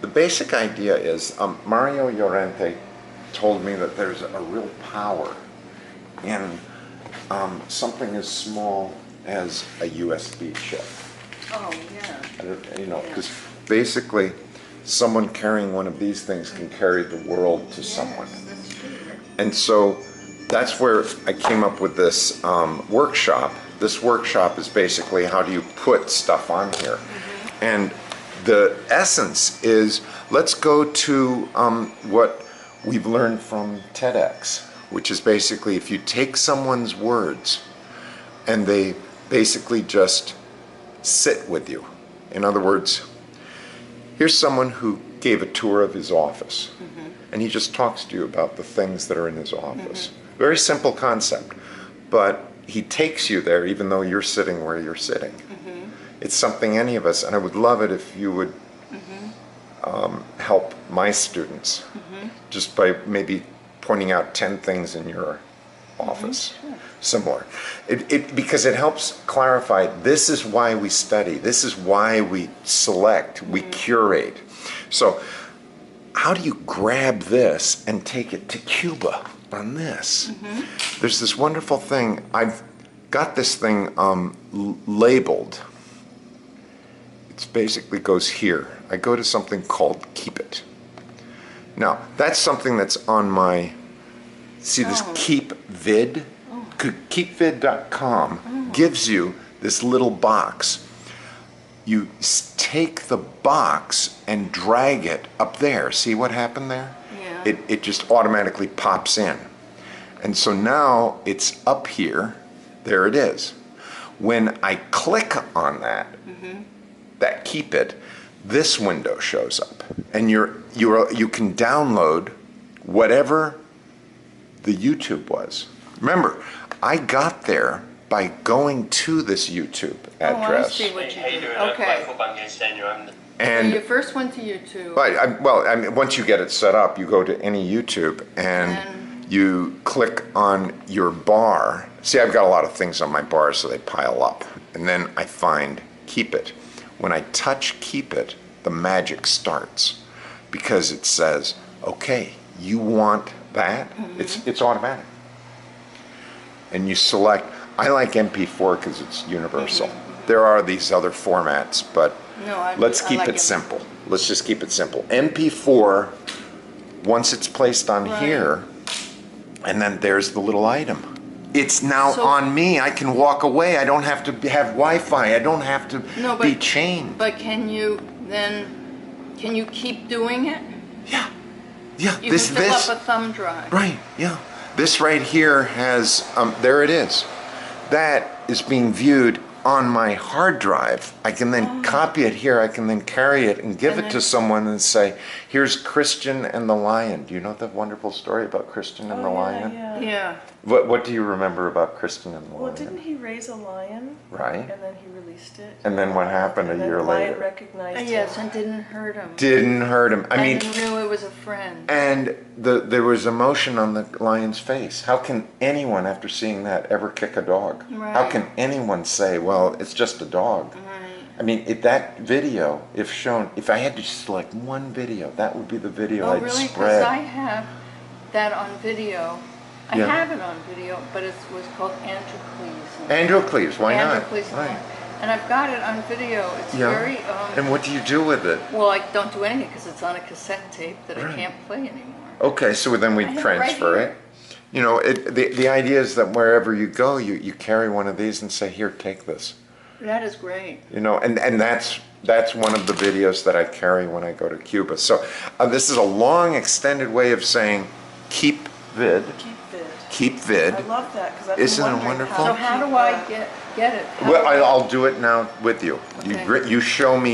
the basic idea is Mario Llorente told me that there's a real power in something as small as a USB chip. Oh, yeah. You know, because basically someone carrying one of these things can carry the world to someone. That's true. And so that's where I came up with this workshop. This workshop is basically how do you put stuff on here. And the essence is, let's go to what we've learned from TEDx, which is basically if you take someone's words and they basically just sit with you. In other words, here's someone who gave a tour of his office, and he just talks to you about the things that are in his office. Very simple concept, but he takes you there even though you're sitting where you're sitting. It's something any of us, and I would love it if you would help my students just by maybe pointing out 10 things in your office. Sure. Similar. Because it helps clarify, this is why we study, this is why we select, we curate. So how do you grab this and take it to Cuba on this? There's this wonderful thing, I've got this thing labeled. It basically goes here. I go to something called Keep It. Now, that's something that's on my, see this KEEP VID? KeepVid.com gives you this little box. You take the box and drag it up there. See what happened there? Yeah. It just automatically pops in. And so now it's up here. There it is. When I click on that, that Keep It, this window shows up. And you can download whatever the YouTube was. Remember, I got there by going to this YouTube address. Oh, I see what you did. Okay. And so you first went to YouTube. Well, I mean, once you get it set up, you go to any YouTube and you click on your bar. See, I've got a lot of things on my bar, so they pile up. And then I find Keep It. When I touch Keep It, the magic starts because it says, okay, you want that? It's automatic. And you select, I like MP4 because it's universal. There are these other formats, but let's keep it simple. Let's just keep it simple. MP4, once it's placed on here, and then there's the little item. It's now on me. I can walk away. I don't have to have Wi-Fi. I don't have to be chained. But can you keep doing it? Yeah. Yeah. You can fill up a thumb drive. Right, yeah. This right here has, there it is. That is being viewed on my hard drive. I can then copy it here. I can then carry it and give it to someone and say, here's Christian and the Lion. Do you know the wonderful story about Christian and the Lion? Yeah. What do you remember about Christian and the Lion? Well, didn't he raise a lion? Right. And then he released it. And then what happened a year the lion later? recognized him. Yes, and didn't hurt him. Didn't hurt him. I mean, and knew it was a friend. And there was emotion on the lion's face. How can anyone, after seeing that, ever kick a dog? Right. How can anyone say, well, it's just a dog? Right. I mean, that video, if shown, if I had to select one video, that would be the video I'd really? spread. Because I have that on video. I have it on video, but it was called Androcles. Androcles, why not? Androcles. Right. And I've got it on video. It's very... and what do you do with it? Well, I don't do anything because it's on a cassette tape that I can't play anymore. Okay, so then we transfer it. You know, the idea is that wherever you go, you carry one of these and say, here, take this. That is great. You know, and that's one of the videos that I carry when I go to Cuba. So this is a long, extended way of saying keep vid. Keep vid. Keep vid. I love that because Isn't it wonderful? So how do I get it? Well, I'll do it now with you. Okay. You show me